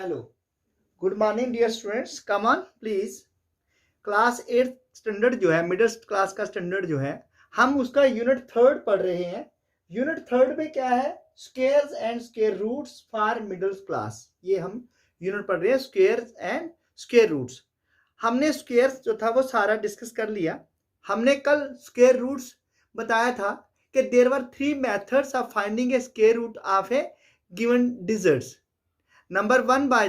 Hello, good morning dear students, come on please. Class 8 standard जो है, middle class का standard जो है, हम उसका यूनिट 3 पढ़ रहे हैं। यूनिट 3 में क्या है? Squares and square roots for middle class. ये हम यूनिट पढ़ रहे हैं, स्क्वेयर्स एंड स्क्वेयर रूट्स। हमने स्क्वेयर्स जो था वो सारा डिस्कस कर लिया। हमने कल स्क्वेयर रूट्स बताया था कि there were 3 methods of finding a square root of a given digits. Number 1 by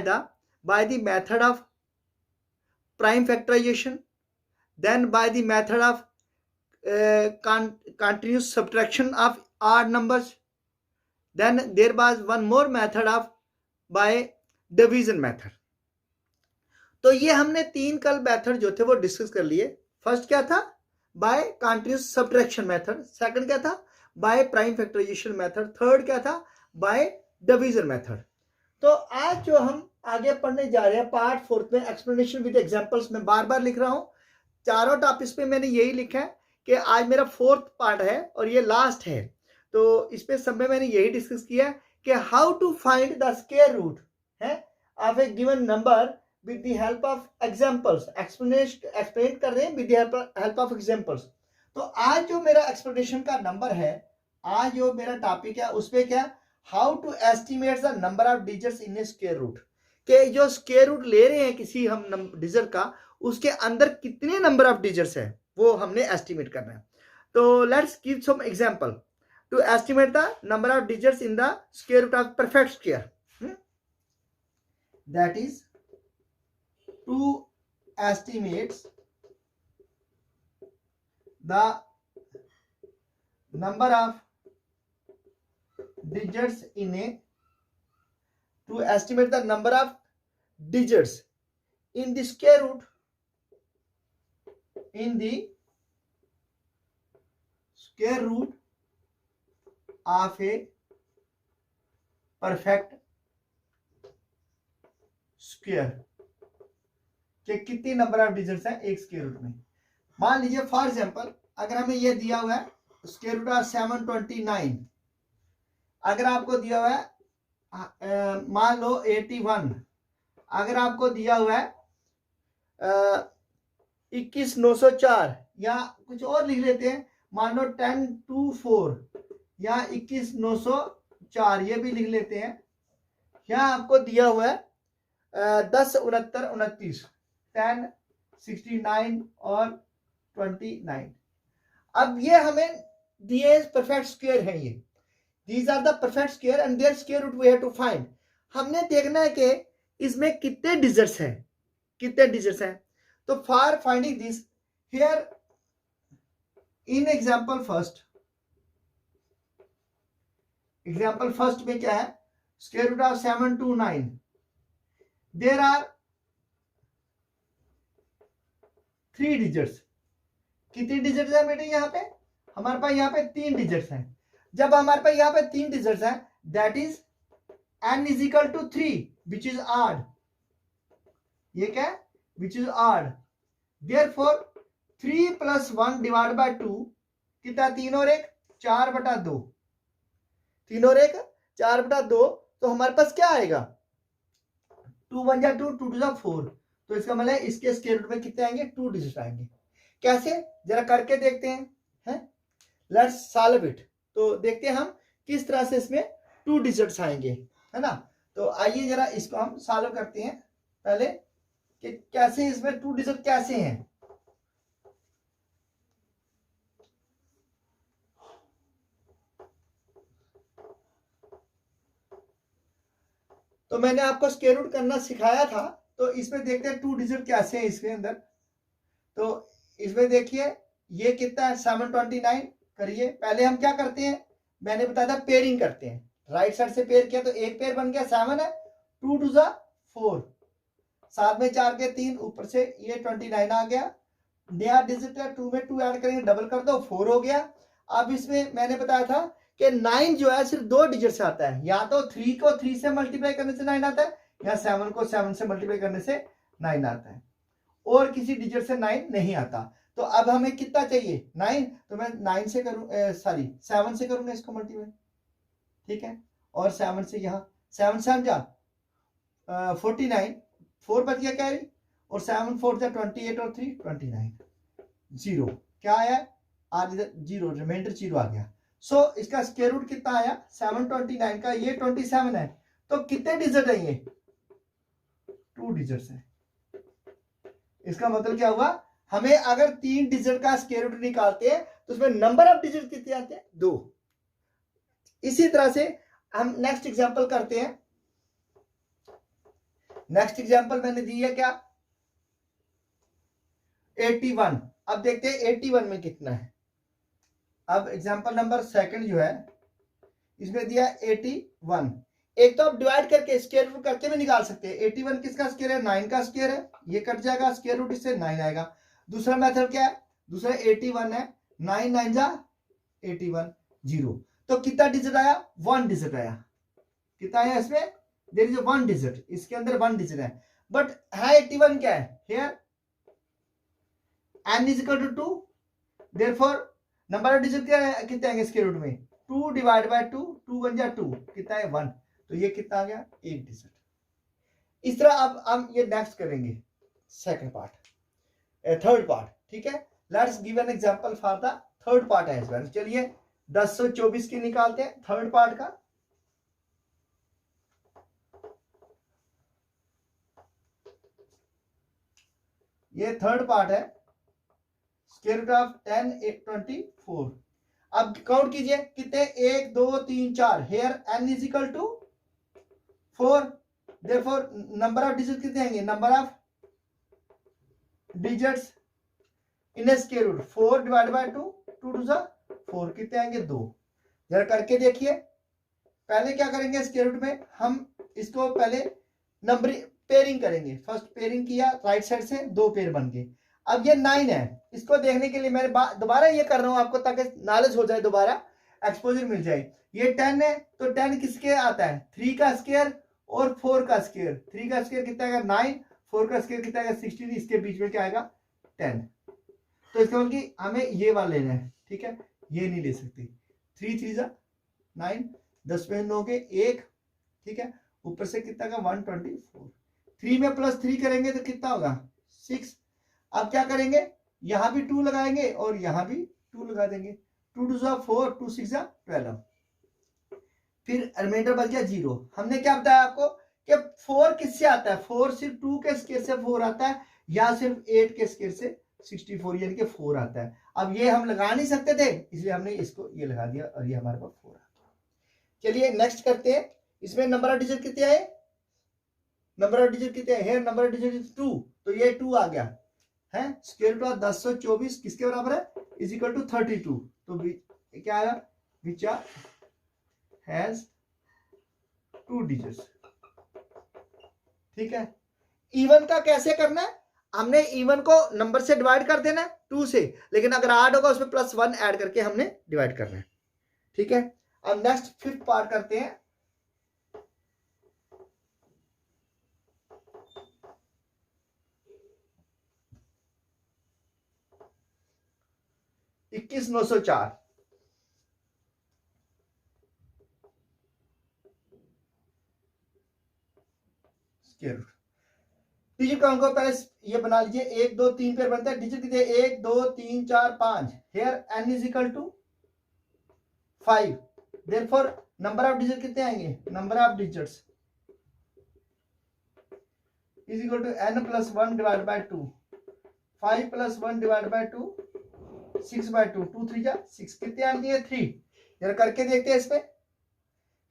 the method of prime factorization, then by the method of continuous subtraction of odd numbers, then there was one more method of by division method. तो ये हमने 3 कल method जो थे वो discuss कर लिए। First क्या था? By continuous subtraction method. Second क्या था? By prime factorisation method. Third क्या था? By division method. तो आज जो हम आगे पढ़ने जा रहे हैं पार्ट 4 में, एक्सप्लेनेशन विद एग्जांपल्स, में बार बार लिख रहा हूं। चारों टॉपिक्स पे मैंने यही लिखा है कि आज मेरा 4th पार्ट है और ये लास्ट है। तो इस पे सब में मैंने यही डिस्कस किया कि how to find the square root है of a given number with the help of examples. Explain कर रहे हैं with the help of examples. तो आज जो मेरा एक्सप्लेनेशन का नंबर है, आज जो मेरा टॉपिक है उस पे क्या, how to estimate the number of digits in a square root. के जो स्क्वायर रूट ले रहे हैं किसी हम डिजिट का, उसके अंदर कितने नंबर ऑफ डिजिट्स है वो हमने एस्टिमेट करना है। तो let's give some example to estimate the number of digits in the square root of perfect square. That is to estimate the number of digits in a to estimate the number of digits in the square root of a perfect square के कितनी number of digits हैं एक square root में। मान लीजिए for example अगर हमें यह दिया हुआ है स्क्वायर रूट ऑफ 729, अगर आपको दिया हुआ है मान लो 81, अगर आपको दिया हुआ है 21,904, या कुछ और लिख लेते हैं, मान लो 1024 या 21,904 ये भी लिख लेते हैं। यहाँ आपको दिया हुआ है 10 69 29 10 69 और 29। अब ये हमें दिए परफेक्ट स्क्वायर है, ये These are the perfect square and their square root we have to find. हमने देखना है कि इसमें कितने डिजिट्स हैं, तो for finding this here in example first में क्या है, square root of 729, there are 3 digits. कितनी डिजिट्स है बेटे? यहाँ पे हमारे पास यहाँ पे 3 डिजिट्स हैं। जब हमारे पास यहाँ पे 3 डिजिट्स हैं, that is n is equal to 3 which is odd. ये क्या है? Which is odd. Therefore 3 + 1 divide by 2 कितना? 3 और 1 4/2। 3 और 1 4/2। तो हमारे पास क्या आएगा? 2 1 जा 2 2 जा 4। तो इसका मतलब इसके स्क्वायर रूट में कितने आएंगे? 2 डिजिट आएंगे। कैसे? जरा करके देखते हैं। Let's solve it. तो देखते हैं हम किस तरह से इसमें 2 डिजिट्स आएंगे, है ना। तो आइए जरा इसको हम सॉल्व करते हैं पहले कि कैसे इसमें 2 डिजिट कैसे हैं। तो मैंने आपको स्क्वायर रूट करना सिखाया था, तो इसमें देखते हैं 2 डिजिट कैसे हैं इसके अंदर। तो इसमें देखिए ये कितना है? 729। करिए, पहले हम क्या करते हैं, मैंने बताया था पेयरिंग करते हैं। राइट साइड से पेयर किया तो एक पेयर बन गया 7 है, 2 2 जा 4, 7 में 4 के 3, ऊपर से ये 29 आ गया। नया डिजिट है, 2 में 2 ऐड करेंगे, डबल कर दो, 4 हो गया। अब इसमें मैंने बताया था कि 9 जो है सिर्फ 2 डिजिट से आता है, या तो 3 को 3 से मल्टीप्लाई करने से 9 आता है, या 7 को 7 से मल्टीप्लाई करने से 9 आता है, और किसी डिजिट से 9 नहीं आता। तो अब हमें कितना चाहिए? 9। तो मैं 9 से करूं, 7 से करूंगा इसको मल्टीप्लाई, ठीक है। और 7 से यहाँ 7 7 जा 49, 4 बच गया कैरी, और 7 4 28 और 3 29, जीरो क्या आया, आर इधर जीरो, रिमाइंडर जीरो आ गया। सो इसका स्क्वायर रूट कितना आया 729 का, ये 27 है, तो कितने डिजिट है ये 2 डिजिट्स है। इसका मतलब क्या हुआ, हमें अगर 3 डिजिट का स्क्वायर रूट निकालते हैं तो उसमें नंबर ऑफ डिजिट कितने आते हैं 2। इसी तरह से हम नेक्स्ट एग्जांपल करते हैं। नेक्स्ट एग्जांपल मैंने दी है क्या 81। अब देखते हैं 81 में कितना है। अब एग्जांपल नंबर सेकंड जो है इसमें दिया 81। एक तो आप डिवाइड करके स्क्वायर रूट करके भी निकाल सकते हैं। 81 किसका स्क्वायर है 9 का स्क्वायर है, ये कट जाएगा, स्क्वायर रूट इससे 9 आएगा। दूसरा मेथड क्या है, दूसरा 81 है, 9 9 जा 81 जीरो, तो कितना डिजिट आया 1 डिजिट आया। कितना आया इसमें, देयर इज 1 डिजिट, इसके अंदर 1 डिजिट है, बट है 81 क्या है here n is equal to 2, therefore number of digit क्या है, कितने आएंगे स्क्वायर रूट में 2 डिवाइड बाय 2, 2 1 जा 2, कितना है 1, तो ये कितना आ गया 1 डिजिट। इस तरह अब हम ये नेक्स्ट करेंगे सेकंड पार्ट, थर्ड पार्ट, ठीक है। Let's give an example for the third part as well. चलिए 1024 की निकालते हैं थर्ड पार्ट का। ये थर्ड पार्ट है, स्क्वायर रूट ऑफ 10 824। अब काउंट कीजिए कितने 1 2 3 4, here n is equal to 4, therefore number of digit कितने आएंगे, number of digits in a square root 4 divide by 2, 2 2 4, कितने आएंगे 2। जरा करके देखिए, पहले क्या करेंगे स्क्वायर रूट में हम इसको पहले नंबर पेयरिंग करेंगे। फर्स्ट पेयरिंग किया राइट साइड से, 2 पेयर बन गए। अब ये 9 है, इसको देखने के लिए मैं दोबारा ये कर रहा हूं आपको ताकि नॉलेज हो जाए, दोबारा एक्सपोजर मिल जाए। ये 10 है तो 10 किसके आता है 3 का स्क्वायर और 4 का स्क्वायर, 3 का स्क्वायर कितना आएगा 9, 4 का स्क्वायर कितना आएगा 16, इसके बीच में क्या आएगा 10। तो इसका मतलब कि हमें ये वाला लेना है, ठीक है, ये नहीं ले सकते। 3 3 जा 9, 10 में 9 के 1, ठीक है, ऊपर से कितना का 124, 3 में +3 करेंगे तो कितना होगा 6। अब क्या करेंगे, यहां भी 2 लगाएंगे और यहां भी 2 लगा देंगे, 2 2 जा 4, 2 6 जा 12, फिर रिमाइंडर बच गया 0। हमने क्या बताया आपको कि 4 किससे आता है, 4 सिर्फ 2 के स्क्वायर से 4 आता है, या सिर्फ 8 के स्क्वायर से 64 यानी कि 4 आता है। अब ये हम लगा नहीं सकते थे इसलिए हमने इसको ये लगा दिया और ये हमारे पास 4 आता है। चलिए नेक्स्ट करते हैं, इसमें नंबर ऑफ डिजिट कितने आए, नंबर ऑफ डिजिट कितने हैं, नंबर ऑफ डिजिट इज 2, तो ये 2 आ गया है। स्क्वायर रूट ऑफ 1024 किसके बराबर है इज इक्वल टू 32, तो क्या आया विच हैज 2 डिजिट्स, ठीक है। इवन का कैसे करना है, हमने इवन को नंबर से डिवाइड कर देना है 2 से, लेकिन अगर ऐड होगा उसमें +1 ऐड करके हमने डिवाइड करना है, ठीक है। अब नेक्स्ट फिफ्थ पार्ट करते हैं। इक्कीस 904, डिजिट काउंट को पहले ये बना लीजिए, 1 2 3 पेयर बनता है, डिजिट कितने 1 2 3 4 5, here n is equal to 5, therefore number of digit कितने आएंगे, number of digits is equal to n + 1 divide by 2, 5 + 1 divide by 2, 6/2, 2 3 जा 6, कितने आ गए 3। जरा करके देखते हैं इसमें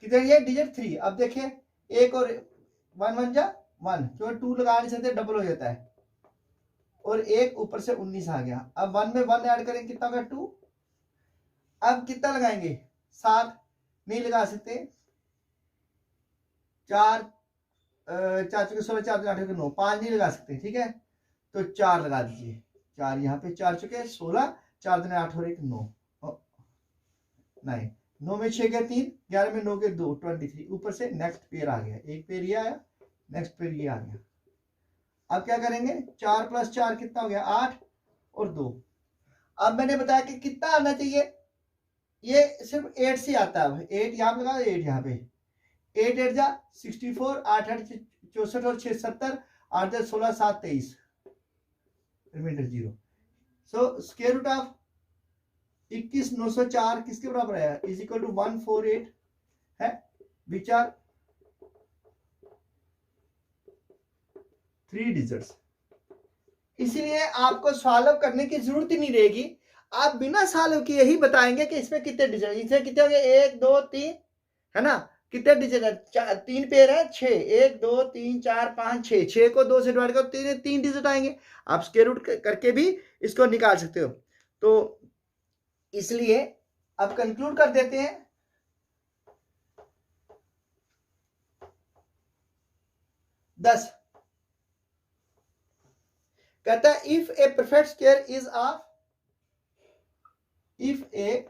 कितने ये डिजिट 3। अब देखिए 1 और 1 1 जा 1, क्यों 2 लगा नहीं सकते डबल हो जाता है, और 1 ऊपर से 19 आ गया। अब 1 में 1 ऐड करेंगे कितना होगा 2। अब कितना लगाएंगे 7, नहीं लगा सकते, 4 4 चुके 16, 4 8 के 9, 5 नहीं लगा सकते, ठीक है, तो 4 लगा दीजिए, 4 यहाँ पे 4 चुके 16, 4 दिन 8 और 1 9, 9 में 6 के 3, 11 में 9 के 2, 23, ऊपर से नेक्स्ट पेयर आ गया, एक पेयर ये आया, नेक्स्ट पेयर ये आ गया। अब क्या करेंगे 4 + 4 कितना हो गया 8 और 2। अब मैंने बताया कि कितना आना चाहिए, ये सिर्फ 8 से आता है, 8 यहाँ पे लगा 8 यहाँ पे, 8 8 जा 64, 8 8 64 और 6 70, 8 10 16 7 23, remainder 0। So square root of 21,904 किसके बराबर है, इज इक्वल टू 148 है, विच आर 3 डिजिट्स। इसलिए आपको सॉल्व करने की जरूरत ही नहीं रहेगी, आप बिना सॉल्व किए ही बताएंगे कि इसमें कितने डिजिट, इसमें कितने होंगे 1 2 3 है ना, कितने डिजिट है, 3 पेयर है 6, 1 2 3 4 5 6, 6 को 2 से डिवाइड करो 3 डिजिट आएंगे, आप स्क्वायर रूट करके भी इसको निकाल सकते हो। तो इसलिए अब कंक्लूड कर देते हैं। दस कहता है if a perfect square is of, if a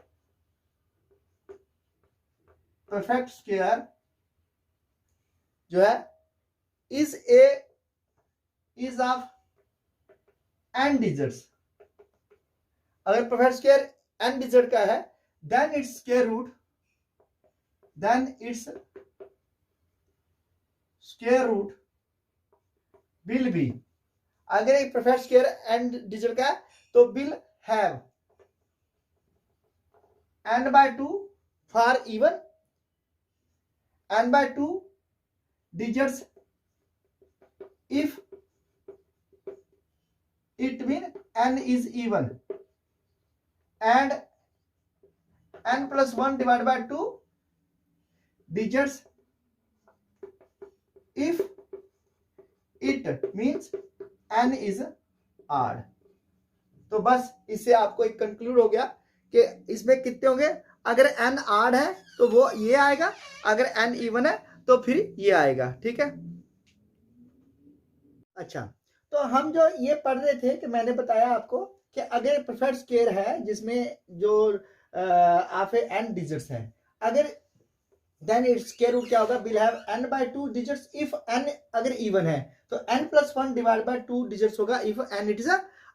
perfect square जो है इज ऑफ n डिजिट्स, अगर परफेक्ट स्क्वायर n डिजिट का है, then its square root will be, अगर एक परफेक्ट स्क्वायर n डिजिट का है तो will have n/2 for even, n/2 digits if it mean n is even, and n plus 1 divided by 2 digits if it means n is odd। तो बस इससे आपको एक कंक्लूड हो गया कि इसमें कितने होंगे, अगर n odd है तो वो ये आएगा, अगर n even है तो फिर ये आएगा। ठीक है, अच्छा तो हम जो ये पढ़ रहे थे कि मैंने बताया आपको कि अगर परफेक्ट स्क्वायर है जिसमें जो आप n डिजिट्स है, अगर देन इट्स स्क्वायर रूट क्या होगा, will have n/2 digits if n अगर इवन है तो n + 1 डिवाइड बाय 2 डिजिट्स होगा if n it is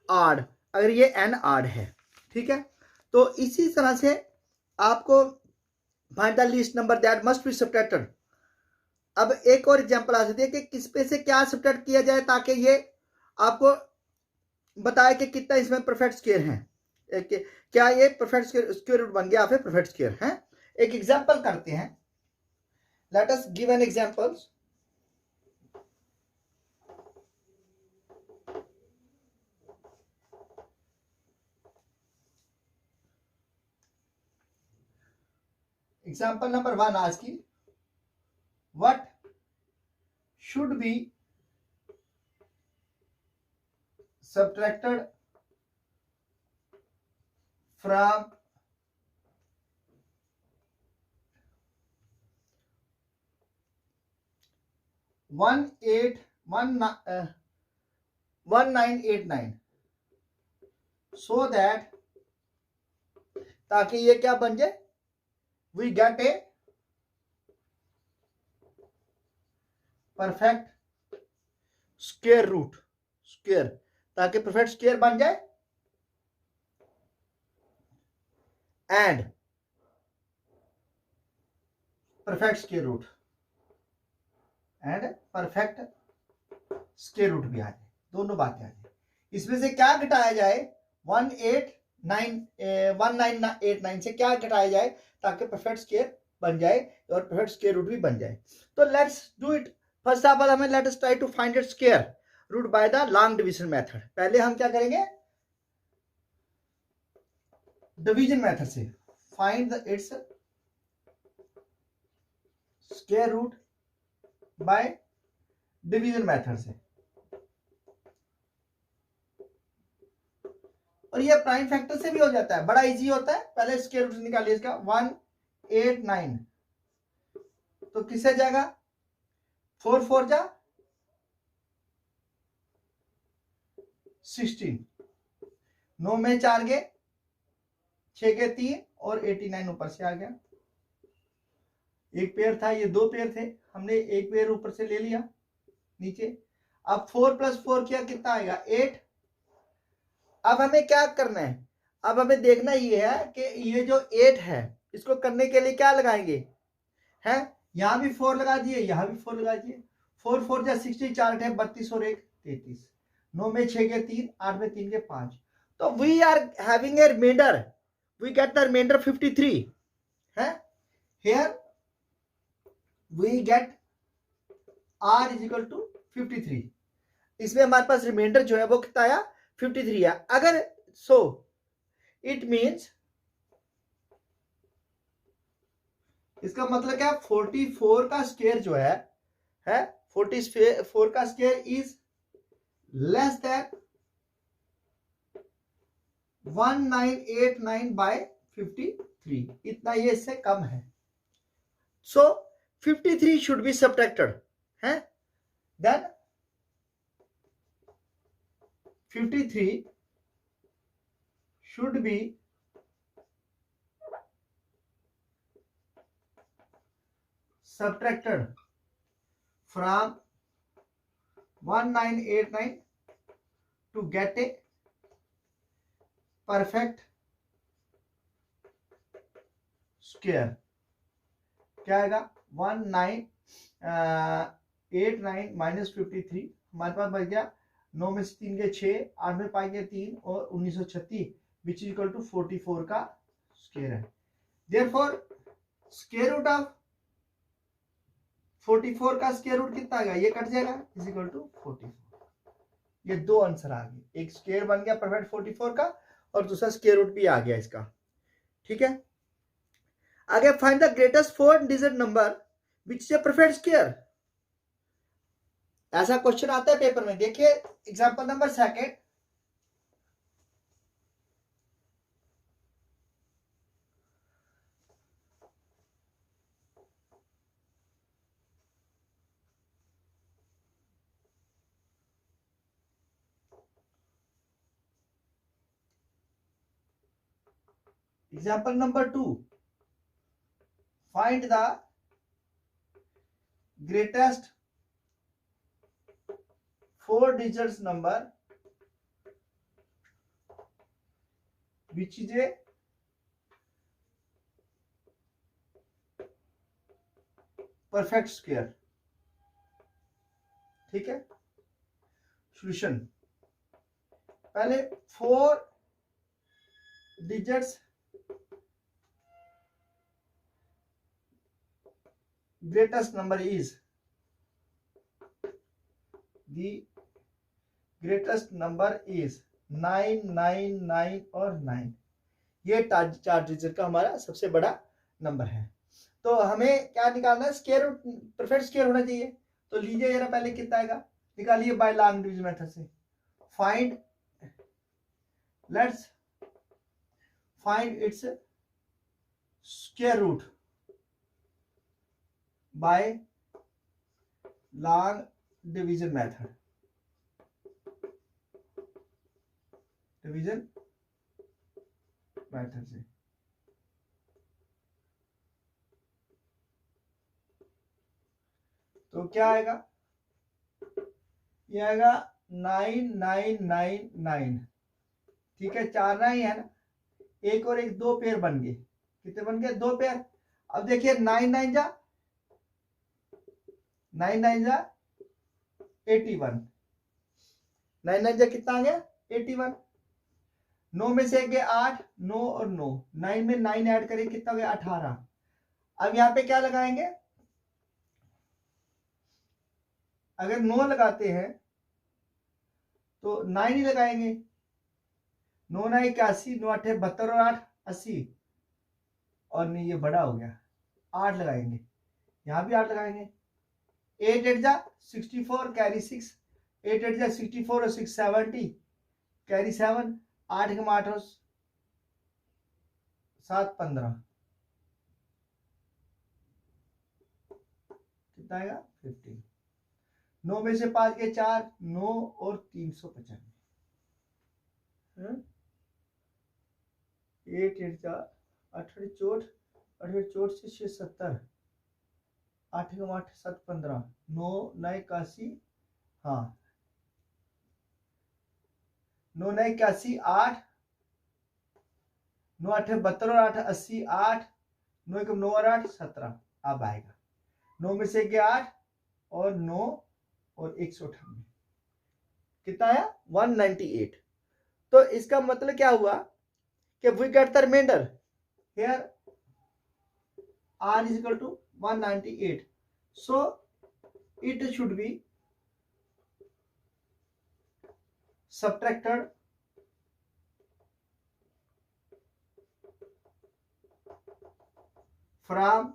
odd, अगर ये n ऑड है। ठीक है, तो इसी तरह से आपको find the least number that must be subtracted. अब एक और एग्जांपल आ सकती है कि किस पे से क्या सब्ट्रैक्ट किया जाए ताकि ये आपको बताए कि कितना इसमें परफेक्ट स्क्वायर है, क्या ये परफेक्ट स्क्वायर रूट बन गया फिर परफेक्ट स्क्वायर है। एक एग्जांपल करते हैं, let us give an example. Example number 1 आज की, what should be subtracted from 1989 so that, ताकि ये क्या बन जाए, we get a perfect square root, square, ताकि परफेक्ट स्क्वायर बन जाए and perfect square root, and perfect square root भी आ जाए, दोनों बातें आ जाए। इसमें से क्या घटाया जाए, 1989 से क्या घटाया जाए ताकि परफेक्ट स्क्वायर बन जाए और परफेक्ट स्क्वायर रूट भी बन जाए। तो let's do it. First of all हमें let us try to find its square root by the long division method. पहले हम क्या करेंगे, डिवीजन मेथड से find its square root by division method से, और ये प्राइम फैक्टर से भी हो जाता है, बड़ा इजी होता है। पहले स्क्वायर रूट निकालिए इसका, 189 तो किससे जाएगा, 4 4 जा 16, 9 में 4 गए, 6 के 3 और 89 ऊपर से आ गया। एक पेयर था, ये 2 पेयर थे, हमने एक पेयर ऊपर से ले लिया नीचे। अब 4 + 4 किया, कितना आएगा 8। अब हमें क्या करना है, अब हमें देखना ये है कि ये जो 8 है इसको करने के लिए क्या लगाएंगे, है यहां भी 4 लगा दिए, यहां भी 4 लगा दिए, 4 4 जा 60, 4 8 32 और 1 33, 9 में 6 के 3, 8 में 3 के 5, तो we are having a remainder, we get the remainder 53 है। Here we get r is equal to 53, इसमें हमारे पास रिमाइंडर जो है वो कितना आया 53 है। अगर सो इट मीन्स, इसका मतलब क्या, 44 का स्क्वायर जो है 44 का square is less than 1989 by 53, इतना ये इससे कम है। सो 53 शुड बी सब्ट्रैक्टेड है, then 53 should be subtracted from 1989 to get a perfect square। क्या आएगा 1989 माइनस 53, हमारे पास बच गया 9 में से 3 के 6, 8 में 5 के 3 और 1936 विच इज इक्वल टू 44 का स्क्वायर है। देयरफॉर स्क्वायर रूट ऑफ 44 का स्क्वायर रूट कितना आएगा, ये कट जाएगा, इज इक्वल टू 44। ये दो आंसर आ गए, एक स्क्वायर बन गया परफेक्ट 44 का और दूसरा स्क्वायर रूट भी आ गया इसका, ठीक है। आगे find the greatest 4 digit number which is a perfect square. ऐसा क्वेश्चन आता है पेपर में, देखिए example number 2। Example number 2, find the greatest 4 digits number which is a perfect square, ठीक है। सॉल्यूशन, पहले 4 digits greatest number is, the greatest number is 999 और 9, ये 4 डिजिट का हमारा सबसे बड़ा नंबर है। तो हमें क्या निकालना है, स्क्वायर रूट, परफेक्ट स्क्वायर होना चाहिए। तो लीजिए जरा पहले कितना आएगा, निकालिए बाय लॉन्ग डिवीजन मेथड से। Find, let's find its square root by log division method, division method से। तो क्या आएगा, ये आएगा 9999, ठीक है। 4 9 है ना, एक और एक 2 पेयर बन गए, कितने बन गए, 2 पेयर। अब देखिए 9 9 जा 9 9 जा 81, 9 9 जा कितना आ गया 81। 9 में से गए 8, 9 और 9, 9 में 9 ऐड करें कितना हो गया 18। अब यहाँ पे क्या लगाएंगे, अगर 9 लगाते हैं तो 9 ही लगाएंगे, 9 9 81, 9 8 72 और 8 80, और नहीं ये बड़ा हो गया 8 लगाएंगे, यहाँ भी 8 लगाएंगे। 8 8 जा 64 कैरी 6, 8 8 जा 64 और 6 70 कैरी 7, 8 के 8 और 7 15, कितना आएगा 15। 9 में से 5 के 4, 9 और 395, 8 8 जा 8 चोट 8 चोट से 6 70, 8 के 8 7 15, 9 9 81, हाँ 9 9 81 8, 9 8 72 और 8 80, 8 9 1 9 और 8 17। अब आएगा 9 में से 8 और 9 और 198, कितना आया 198। तो इसका मतलब क्या हुआ कि we get the remainder here r is equal to 198, so it should be subtracted from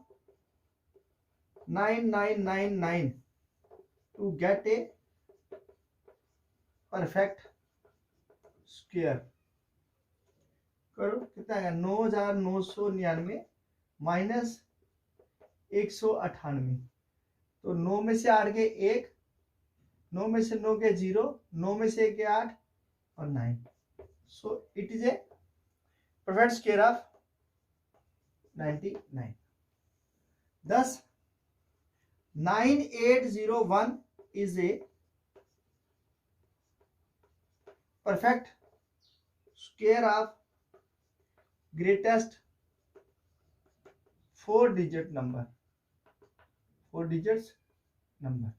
9999 to get a perfect square। करो कितना आएगा 9999 माइनस 198, तो 9 में से 8 गए 1, 9 में से 9 गए 0, 9 में से 1 गए 8 और 9, so it is a perfect square of 99। thus 9801 is a perfect square of greatest 4-digit number, 4 digits number।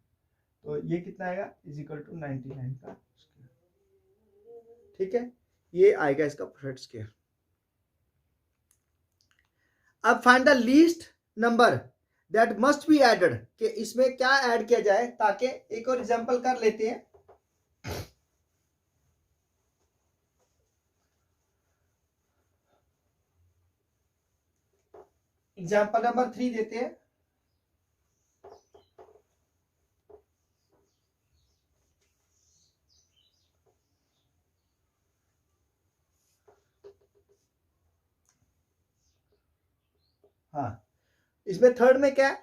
तो ये कितना आएगा इज इक्वल टू 99 का स्क्वायर। ठीक है, ये आएगा इसका परफेक्ट स्क्वायर। अब find the least number that must be added, कि इसमें क्या ऐड किया जाए, ताकि एक और एग्जांपल कर लेते हैं। एग्जांपल नंबर 3 देते हैं। हाँ, इसमें थर्ड में क्या है,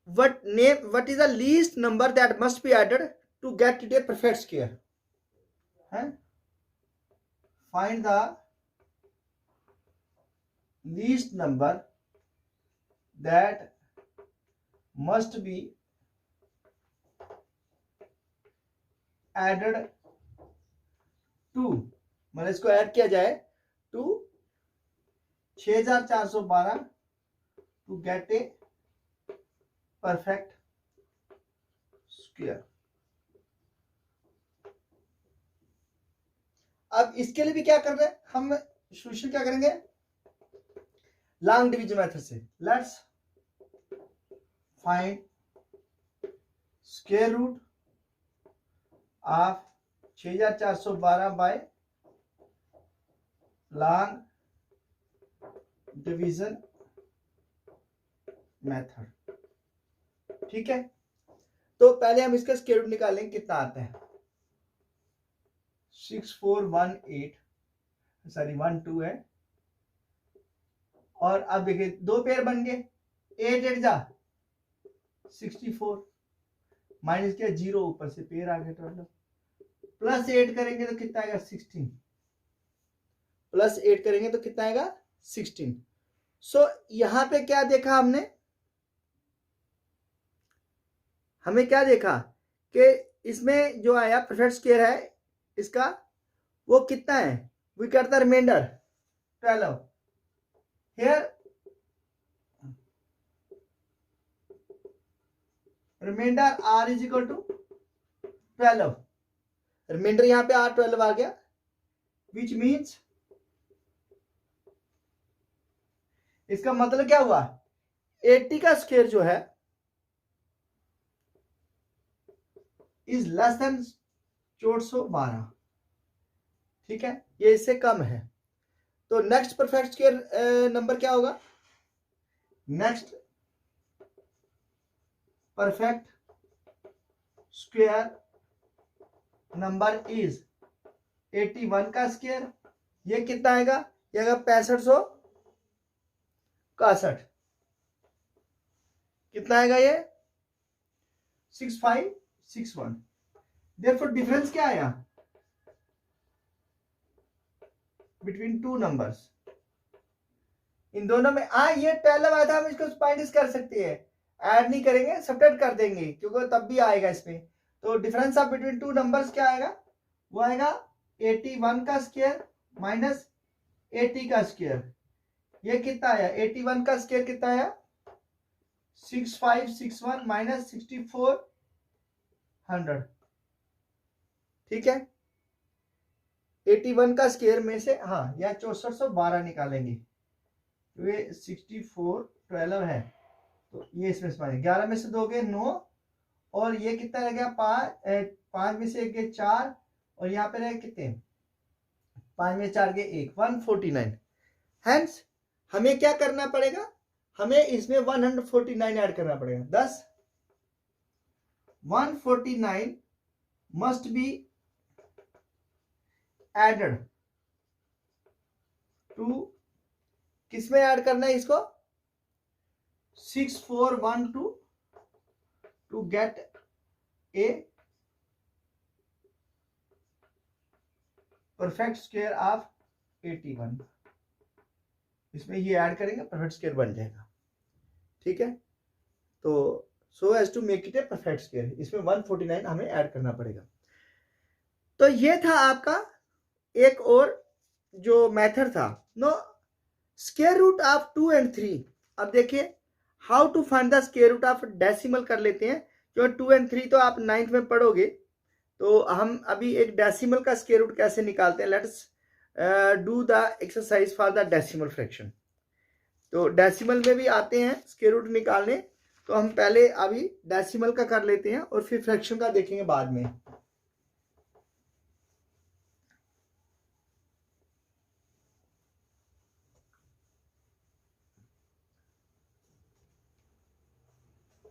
what is the least number that must be added to get it a perfect square है। find the least number that must be added to, मतलब इसको ऐड किया जाए to 6412 to get a perfect square। अब इसके लिए भी क्या कर रहे हैं हम, सोल्यूशन क्या करेंगे लॉन्ग डिवीजन मेथड से। Let's find square root of 6412 by long division method. ठीक है, तो पहले हम इसका स्क्वायर रूट निकालेंगे, कितना आता है 6418, सॉरी 12 है। और अब देखिए दो पेयर बन गए, 8 8 जा 64, माइनस किया 0, ऊपर से पेयर आ गया 12, प्लस 8 करेंगे तो कितना आएगा 16, प्लस 8 करेंगे तो कितना आएगा 16। सो यहां पे क्या देखा हमने, हमें क्या देखा कि इसमें जो आया परफेक्ट स्क्वायर है इसका, वो कितना है, we get the remainder 12 here, remainder r is equal to 12, remainder यहां पे r 12 आ गया, विच मीन्स इसका मतलब क्या हुआ 80 का स्क्वायर जो है इज लेस देन 412। ठीक है, ये इससे कम है। तो नेक्स्ट परफेक्ट स्क्वायर नंबर क्या होगा, next perfect square number is 81 का स्क्वायर, ये कितना आएगा, ये आएगा 6561, कितना आएगा ये 6561। देयरफॉर डिफरेंस क्या आया बिटवीन टू नंबर्स, इन दोनों में ये 12 आया था, हम इसको माइनस कर सकते हैं, ऐड नहीं करेंगे सब्ट्रैक्ट कर देंगे क्योंकि तब भी आएगा इसमें। तो difference of between two numbers क्या आएगा, वो आएगा 81 का स्क्वायर माइनस 80 का स्क्वायर। ये कितना आया 81 का स्क्वायर कितना आया 6561 माइनस 64 100, ठीक है। 81 का स्क्वायर में से हाँ या 6412 निकालेंगे तो ये 64 12 है, तो ये इसमें से 11 में से दोगे 9 और ये कितना रह गया 5 में से एक गए 4 और यहाँ पे रहे कितने 5 में 4 गए 1, 149। हेंस हमें क्या करना पड़ेगा, हमें इसमें 149 ऐड करना पड़ेगा। 10 149 मस्ट बी एडेड टू, किसमें ऐड करना है इसको 6412 to get a perfect square of 81। इसमें ये ऐड करेंगे परफेक्ट स्क्वायर बन जाएगा, ठीक है। तो so as to make it a perfect square, इसमें 149 हमें ऐड करना पड़ेगा। तो ये था आपका एक और जो मेथड था। No square root of 2 and 3। अब देखिए how to find the square root of decimal कर लेते हैं, क्योंकि 2 and 3 तो आप 9th में पढ़ोगे, तो हम अभी एक डेसिमल का स्क्वायर रूट कैसे निकालते हैं। Let's do the exercise for the decimal fraction. तो डेसिमल में भी आते हैं स्क्वायर रूट निकालने, तो हम पहले अभी डेसिमल का कर लेते हैं और फिर फ्रैक्शन का देखेंगे बाद में।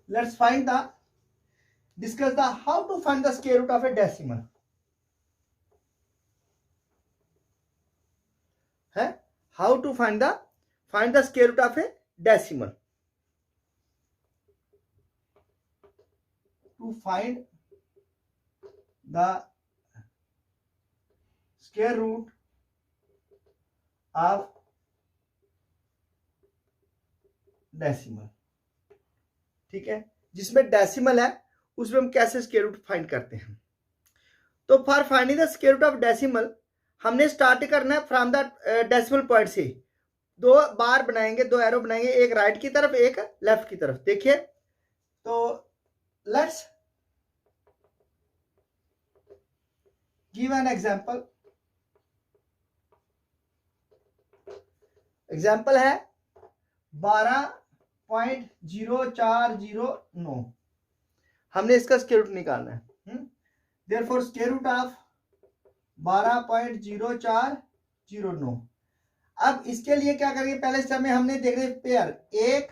Let's discuss the how to find the square root of a decimal. है how to find the square root of a decimal. To find the square root of decimal, ठीक है। जिसमें डेसिमल है उसमें हम कैसे स्क्वायर रूट फाइंड करते हैं। तो for finding the square root of decimal हमने स्टार्ट करना है फ्रॉम द डेसिमल पॉइंट से। 2 बार बनाएंगे, 2 एरो बनाएंगे, एक राइट की तरफ एक लेफ्ट की तरफ। देखिए तो let's give an example. Example है 12.0409, हमने इसका स्क्वायर रूट निकालना है। Therefore square root of 12.0409। अब इसके लिए क्या करेंगे, पहले स्टेप में हमने देख रहे पेयर 1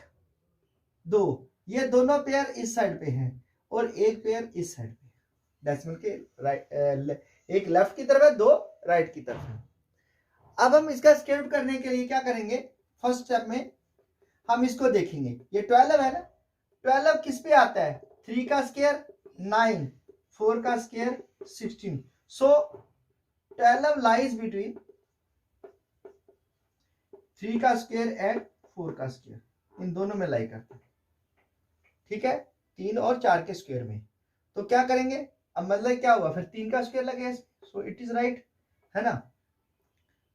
2, ये दोनों पेयर इस साइड पे हैं और एक पेयर इस साइड पे, डेसिमल के राइट, एक लेफ्ट की तरफ है, 2 राइट की तरफ है। अब हम इसका स्क्वायर रूट करने के लिए क्या करेंगे, फर्स्ट स्टेप में हम इसको देखेंगे। ये 12 है ना, 12 किस पे आता है, 3 का स्क्वायर 9, 4 का स्क्वायर 16। सो 12 लाइज बिटवीन 3 का स्क्वायर एंड 4 का स्क्वायर, इन दोनों में लाई करता है, ठीक है, 3 और 4 के स्क्वायर में। तो क्या करेंगे, अब मतलब क्या हुआ, फिर 3 का स्क्वायर लगे, सो इट इज राइट, है ना।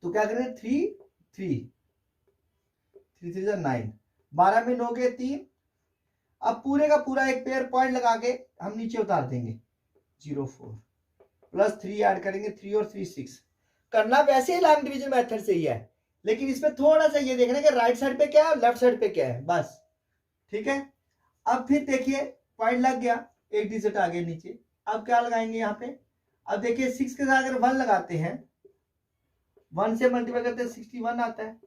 तो क्या करेंगे 3 3 3 3 9, 12 में 9 के 3। अब पूरे का पूरा एक पेयर पॉइंट लगा के हम नीचे उतार देंगे 0 4 प्लस 3 ऐड करेंगे, 3 और 3 6। करना वैसे ही लॉन्ग डिवीजन मेथड से ही है, लेकिन इसमें थोड़ा सा ये देखना कि राइट साइड पे क्या है, लेफ्ट साइड पे क्या है, बस, ठीक है। अब फिर देखिए पॉइंट लग गया, एक डिजिट आगे नीचे। अब क्या लगाएंगे यहाँ पे, अब देखिए 6 के साथ अगर 1 लगाते हैं, 1 से मल्टीप्लाई करते हैं 61 आता है।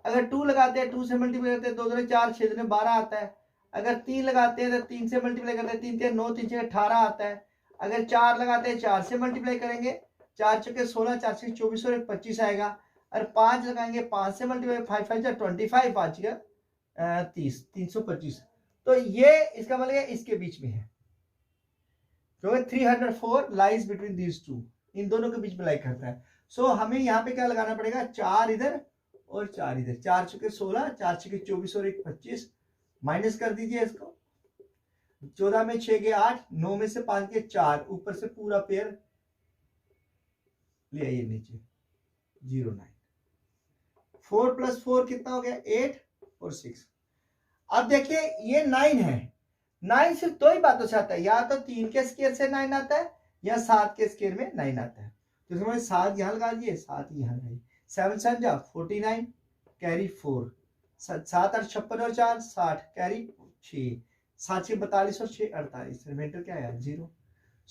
अगर 2 लगाते हैं, 2 से मल्टीप्लाई करते हैं 2 2 4 6 2 12 आता है। अगर 3 लगाते हैं तो 3 से मल्टीप्लाई करते हैं 3 3 9 3 6 18 आता है। अगर 4 लगाते हैं, 4 से मल्टीप्लाई करेंगे, 4 चौके 16, 4 से 24 और 25 आएगा। और 5 लगाएंगे, 5 से मल्टीप्लाई 5 5 25, 5 का 30, 325। तो ये इसका मतलब इसके बीच में है, क्योंकि 304 लाइज बिटवीन दीज टू, इन दोनों के बीच में लाई करता है। सो हमें यहाँ पे क्या लगाना पड़ेगा, 4 इधर और 4 इधर, 4 चौके 16, 4 चौके 24 और 1 25, माइनस कर दीजिए इसको। 14 में 6 के 8, 9 में से 5 के 4, ऊपर से पूरा पेयर ले आइए नीचे 0 9। 4 + 4 कितना हो गया, 8 और 6। अब देखिए ये 9 है, 9 सिर्फ दो ही बातों से आता है, या तो 3 के स्केयर से 9 आता है या 7 के स्केयर में 9 आता है। तो इसमें 7 यहाँ लगा दिए, 7 यहाँ लगाइए, 7 7 जा 49 कैरी 4, 7 8 56 और 4 60 कैरी 6, 7 6 42 और 6 48, रिमाइंडर क्या है 0।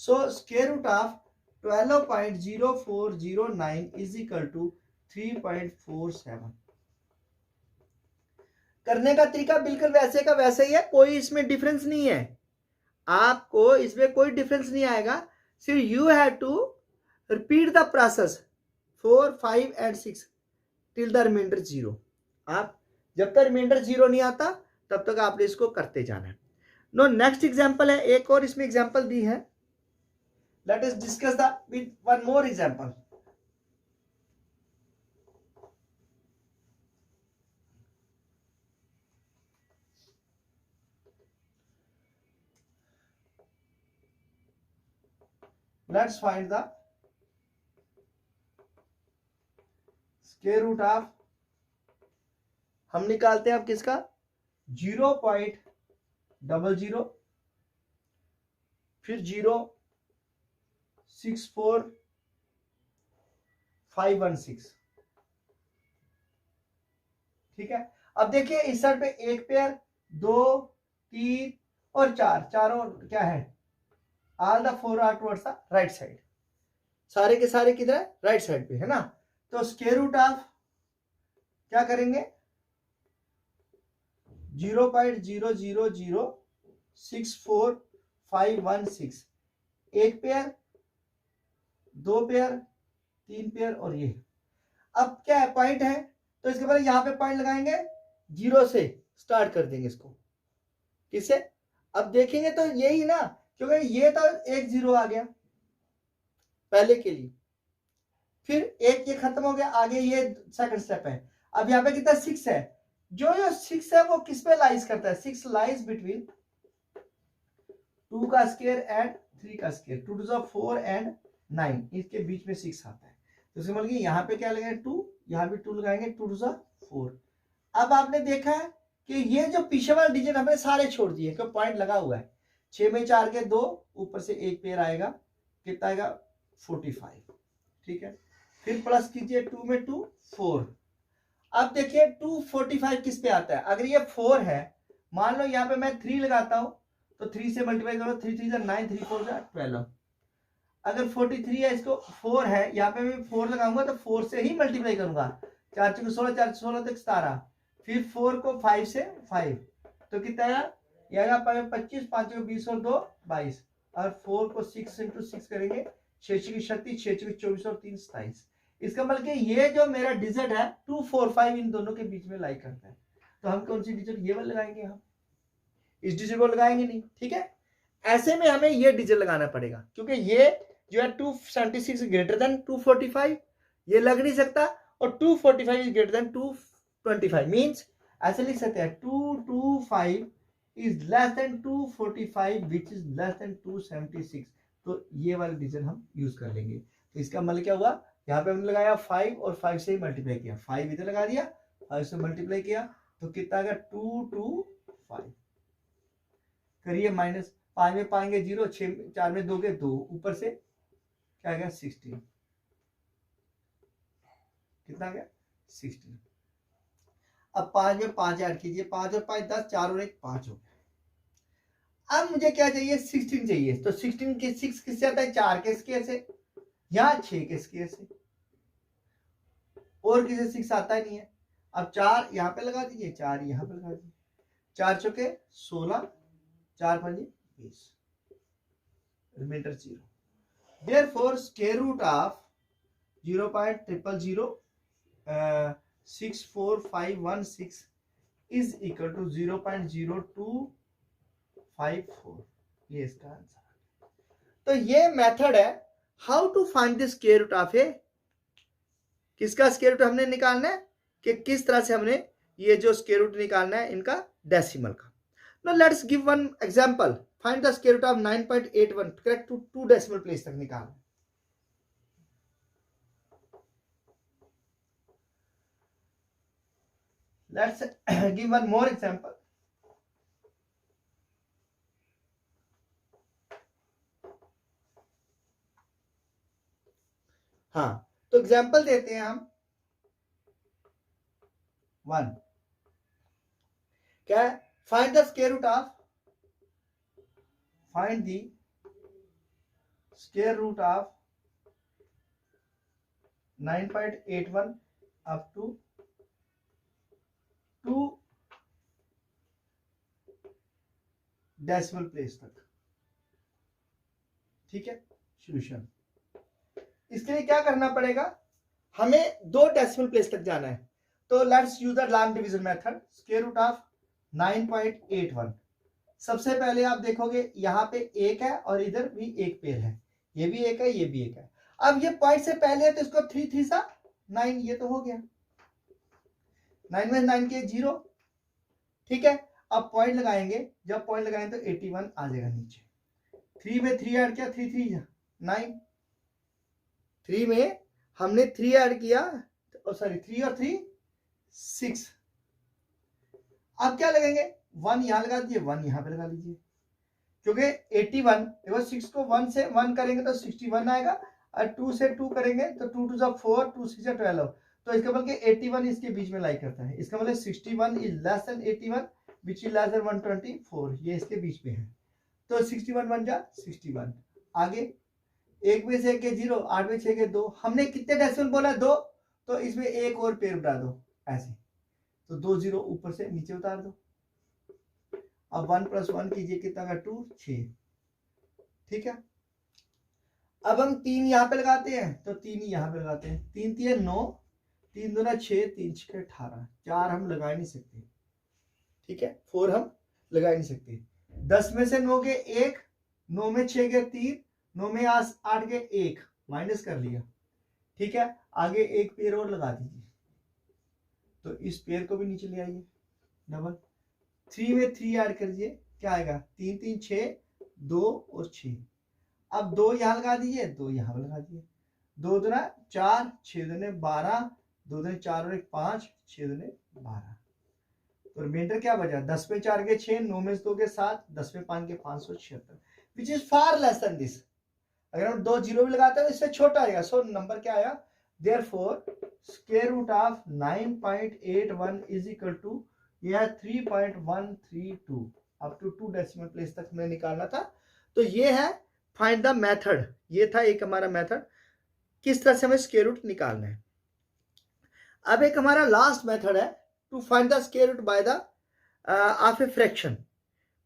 So square root of 12.0409 is equal to 3.47। करने का तरीका बिल्कुल वैसे का वैसे ही है, कोई इसमें डिफरेंस नहीं है, आपको इसमें कोई डिफरेंस नहीं आएगा, सिर्फ you have to repeat the process 4 5 and 6 till the remainder 0। आप जब तक रिमाइंडर 0 नहीं आता तब तक आपने इसको करते जाना है। नो नेक्स्ट एग्जांपल है, एक और इसमें एग्जांपल दी है, let us discuss the with one more example. Let's find the square root of, हम निकालते हैं अब किसका 0.00 फिर 0.64516, ठीक है। अब देखिए इस साइड पे एक पेयर 2 3 और 4, चारों क्या है all the 4 are towards the right side, सारे के सारे किधर है राइट साइड पे है ना। तो स्क्वायर रूट ऑफ क्या करेंगे 0.00064516, एक पेयर 2 पेयर 3 पेयर और ये। अब क्या है पॉइंट है, तो इसके बाद यहां पे पॉइंट लगाएंगे, 0 से स्टार्ट कर देंगे इसको, किससे, अब देखेंगे तो यही ना, क्योंकि ये तो एक 0 आ गया पहले के लिए, फिर एक ये खत्म हो गया, आगे ये सेकंड स्टेप है। अब यहाँ पे कितना 6 है, जो 6 है वो किस पे लाइज करता है, 6 लाइज बिटवीन 2 का स्क्वायर एंड 3 का स्क्वायर, 2 टू 4 एंड 9, इसके बीच में 6 आता है। तो इसका मतलब यहाँ पे क्या लगाएंगे 2, यहाँ भी 2 लगाएंगे, 2 टू 4। अब आपने देखा है कि ये जो पीछे वाला डिजिट हमने सारे छोड़ दिए क्योंकि पॉइंट लगा हुआ है, 6 में 4 के 2, ऊपर से एक पेयर आएगा, कितना आएगा 45, ठीक है। फिर प्लस कीजिए 2 में 2 4। अब देखिए 245 किस पे आता है, अगर ये 4 है, मान लो यहाँ पे मैं 3 लगाता हूं तो 3 से मल्टीप्लाई करो, 3 3 9, 3 4 12। अगर 43 है, इसको 4 है, यहाँ पे मैं 4 लगाऊंगा तो 4 से ही मल्टीप्लाई करूंगा, 4 4 16, 4 16 तक 17, फिर 4 को 5 से 5 तो कितना आया, ये आएगा 25, 5 को 20 और 2 22, और 4 को 6 इंटू 6 करेंगे, 6 6 36, 6 6 24 और 3 27। इसका मतलब कि ये जो मेरा डिजिट है 2 4 5 इन दोनों के बीच में लाई करता है, तो हम कौन सी डिजिट ये वाला लगाएंगे, हम इस डिजिट को लगाएंगे नहीं, ठीक है। ऐसे में हमें ये डिजिट लगाना पड़ेगा, क्योंकि ये जो है 276 ग्रेटर देन 245, ये लग नहीं सकता, और 245 इज ग्रेटर देन 225, मींस ऐसे लिख सकते हैं 225 is less then 245 which is less then 276, तो ये वाला डिजिट हम यूज कर लेंगे। तो इसका मतलब क्या हुआ, यहाँ पे हमने लगाया 5 और 5 से ही मल्टीप्लाई किया, 5 इधर लगा दिया, 5 से मल्टीप्लाई किया, तो कितना आ गया 225, करिए माइनस, 5 में पाएंगे 0, 6 4 में 2 के 2, ऊपर से क्या आ गया 16, कितना आ गया 16। अब 5 में 5 ऐड कीजिए, 5 और 5 10, 4 और 1 5 हो गया। अब मुझे क्या चाहिए 16 चाहिए, तो 16 के 6 किससे आता है, 4 के स्क्वायर से, यहाँ 6 के स्क्वायर से, और किसी 6 आता ही नहीं है। अब 4 यहाँ पे लगा दीजिए, 4 यहाँ पे लगा दीजिए, 4 चौके 16, 4 5 20, reminder 0। Therefore, square root of 0.0006516 is equal to 0.0254, ये इसका आंसर। तो ये मेथड है how to find the square root of A, किसका स्क्वायर रूट हमने निकालना है, कि किस तरह से हमने ये जो स्क्वायर रूट निकालना है इनका डेसिमल का। Now let's give one example. Find the square root of 9.81. Correct to 2 decimal place तक निकालना। Let's give one more example. हाँ, तो एग्जाम्पल देते हैं हम 1 क्या है, find the square root of, find the square root of 9.81 up to 2 decimal place तक। ठीक है, सॉल्यूशन। इसके लिए क्या करना पड़ेगा, हमें 2 डेसिमल प्लेस तक जाना है। तो let's use the long division method. Square root of 9.81, सबसे पहले आप देखोगे यहाँ पे 1 है और इधर भी एक पेयर है, ये भी 1 है, ये भी 1 है। अब ये पॉइंट से पहले है तो इसको 3 3 सा 9, ये तो हो गया, 9 में 9 के 0। ठीक है, अब पॉइंट लगाएंगे, जब पॉइंट लगाएंगे तो 81 आ जाएगा नीचे। 3 में 3 ऐड किया, 3 3 9, 3 में हमने 3 ऐड किया, सॉरी 3 और 3 6। अब क्या लगेंगे, 1 यहां लगा दीजिए, 1 यहां पे लगा लीजिए, क्योंकि 81 देखो 6 को 1 से 1 करेंगे तो 61 आएगा, और 2 से 2 करेंगे तो 2 2 4, 2 6 12। तो इसका मतलब 81 इसके बीच में लाई करता है, इसका मतलब 61 is less then 81 which is less then 124, ये इसके बीच में है। तो 61 बन जा 61। आगे 1 में से 1 के 0, 8 में 6 के 2, हमने कितने डेसिमल बोला 2, तो इसमें एक और पेयर बढ़ा दो ऐसे, तो 2 0 ऊपर से नीचे उतार दो। अब 1 + 1 कीजिए, कितना का 2 6। ठीक है, अब हम 3 यहां पे लगाते हैं, तो 3 यहां पे लगाते हैं, 3 3 9, 3 2 6, 3 6 18, 4 हम लगा नहीं सकते। ठीक है, 4 हम लगा नहीं सकते। 10 में से 9 के 1, 9 में 6 के 3, 9 में 8 के 1, माइनस कर लिया। ठीक है, आगे एक पेयर और लगा दीजिए, तो इस पेयर को भी नीचे ले आइए डबल। 3 में 3 ऐड कर दीजिए, क्या आएगा 3 3 6, 2 और 6। अब 2 यहां लगा दीजिए, 2 यहां लगा दीजिए, 2 दूना 4, 6 दूने 12, 2 दूने 4 और 1 5, 6 दूने 12। तो रिमाइंडर क्या बचा, 10 में 4 के 6, 9 में 2 के 7, 10 में 5 के 576, which is far less than this. अगर हम 2 0 भी लगाते हैं तो इससे छोटा आएगा। सो नंबर क्या आया, therefore square root of 9.81 is equal to, यह 3.132 अप टू 2 डेसिमल प्लेस तक हमें निकालना था। तो ये है फाइंड द मेथड, ये था एक हमारा मेथड, किस तरह से हमें स्क्वायर रूट निकालना है। अब एक हमारा लास्ट मेथड है to find the square root by the of a fraction.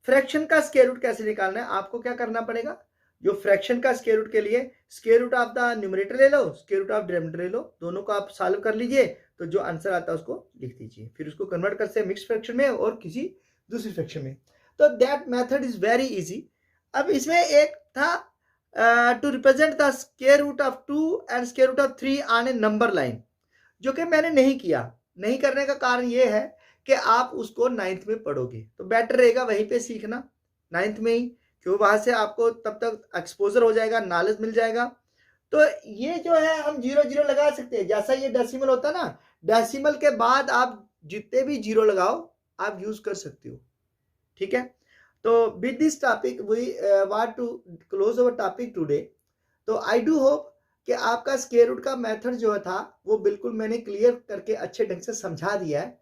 Fraction का स्क्वायर रूट कैसे निकालना है, आपको क्या करना पड़ेगा, जो फ्रैक्शन का स्क्वायर रूट के लिए square root of the numerator ले लो, स्क्वायर रूट ऑफ डिनोमिनेटर ले लो, दोनों को आप सॉल्व कर लीजिए, तो जो आंसर आता है उसको लिख दीजिए, फिर उसको कन्वर्ट कर सकते मिक्स फ्रैक्शन में और किसी दूसरी फ्रैक्शन में। तो that method is very easy. अब इसमें एक था to represent the square root of 2 and square root of 3 on a number line, जो कि मैंने नहीं किया। नहीं करने का कारण ये है कि आप उसको 9th में पढ़ोगे, तो बेटर रहेगा वहीं पे सीखना 9th में ही, क्यों वहां से आपको तब तक एक्सपोजर हो जाएगा, नॉलेज मिल जाएगा। तो ये जो है हम 0 0 लगा सकते हैं, जैसा ये डेसिमल होता है ना, डेसिमल के बाद आप जितने भी 0 लगाओ आप यूज कर सकते हो। ठीक है, तो with this topic we want to close our topic today. तो आई डू होप कि आपका स्क्वायर रूट का मेथड जो था वो बिल्कुल मैंने क्लियर करके अच्छे ढंग से समझा दिया है।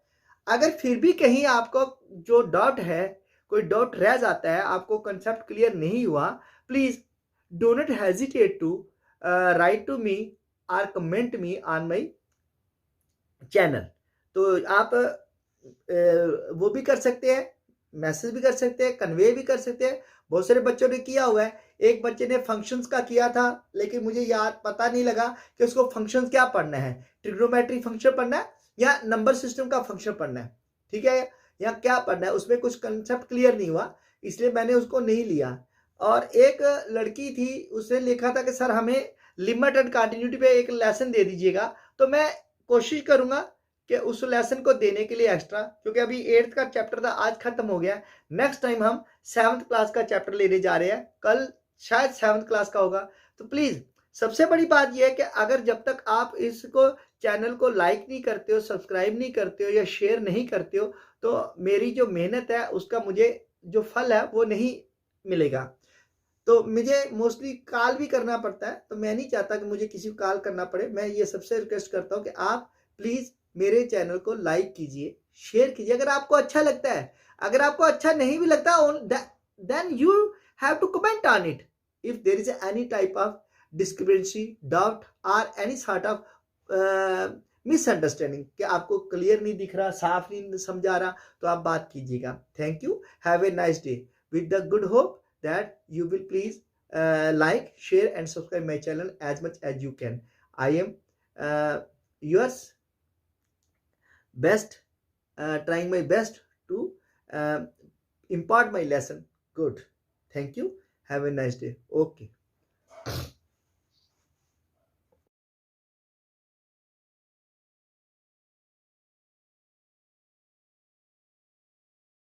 अगर फिर भी कहीं आपको जो डाउट है, कोई डाउट रह जाता है, आपको कंसेप्ट क्लियर नहीं हुआ, please do not hesitate to write to me और comment me on my channel. तो आप वो भी कर सकते हैं, मैसेज भी कर सकते हैं, कन्वे भी कर सकते हैं। बहुत सारे बच्चों ने किया हुआ है, एक बच्चे ने फंक्शंस का किया था, लेकिन मुझे याद पता नहीं लगा कि उसको फंक्शंस क्या पढ़ना है, ट्रिग्नोमेट्री फंक्शन पढ़ना है या नंबर सिस्टम का फंक्शन पढ़ना है। ठीक है, या क्या पढ़ना है, उसमें कुछ कंसेप्ट क्लियर नहीं हुआ, इसलिए मैंने उसको नहीं लिया। और एक लड़की थी, उसने लिखा था कि सर हमें लिमिट एंड कंटिन्यूटी पे एक लेसन दे दीजिएगा, तो मैं कोशिश करूंगा कि उस लेसन को देने के लिए एक्स्ट्रा, क्योंकि अभी 8th का चैप्टर था, आज खत्म हो गया। नेक्स्ट टाइम हम 7th क्लास का चैप्टर लेने जा रहे हैं, कल शायद 7th क्लास का होगा। तो प्लीज सबसे बड़ी बात यह है कि अगर जब तक आप इसको चैनल को लाइक नहीं करते हो, सब्सक्राइब नहीं करते हो या शेयर नहीं करते हो, तो मेरी जो मेहनत है उसका मुझे जो फल है वो नहीं मिलेगा। तो मुझे मोस्टली कॉल भी करना पड़ता है, तो मैं नहीं चाहता कि मुझे किसी को कॉल करना पड़े। मैं ये सबसे रिक्वेस्ट करता हूँ कि आप प्लीज़ मेरे चैनल को लाइक कीजिए, शेयर कीजिए अगर आपको अच्छा लगता है। अगर आपको अच्छा नहीं भी लगता, then you have to comment on it if there is any type of discrepancy, doubt और एनी सॉर्ट ऑफ मिसअंडरस्टैंडिंग कि आपको क्लियर नहीं दिख रहा, साफ नहीं समझ आ रहा, तो आप बात कीजिएगा। Thank you, have a nice day with the good hope that you will please like, share and subscribe my channel as much as you can. I am yours best, trying my best to impart my lesson good. Thank you, have a nice day. Okay.